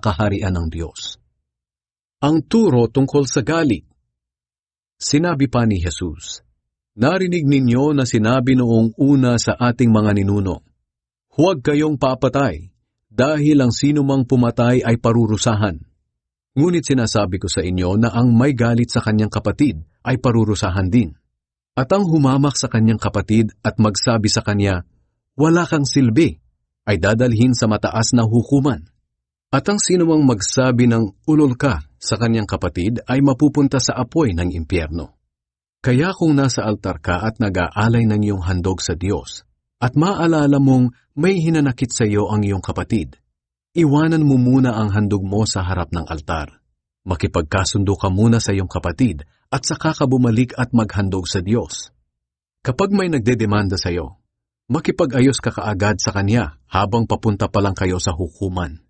kaharian ng Diyos. Ang turo tungkol sa galit. Sinabi pa ni Jesus, "Narinig ninyo na sinabi noong una sa ating mga ninuno, huwag kayong papatay, dahil ang sinumang pumatay ay parurusahan. Ngunit sinasabi ko sa inyo na ang may galit sa kanyang kapatid ay parurusahan din. At ang humamak sa kanyang kapatid at magsabi sa kanya, wala kang silbi, ay dadalhin sa mataas na hukuman. At ang sinumang magsabi ng ulol ka sa kanyang kapatid ay mapupunta sa apoy ng impyerno. Kaya kung nasa altar ka at nag-aalay ng iyong handog sa Diyos, at maalala mong may hinanakit sa iyo ang iyong kapatid, iwanan mo muna ang handog mo sa harap ng altar. Makipagkasundo ka muna sa iyong kapatid at saka ka bumalik at maghandog sa Diyos. Kapag may nagdedemanda sa iyo, makipag-ayos ka kaagad sa kanya habang papunta pa lang kayo sa hukuman.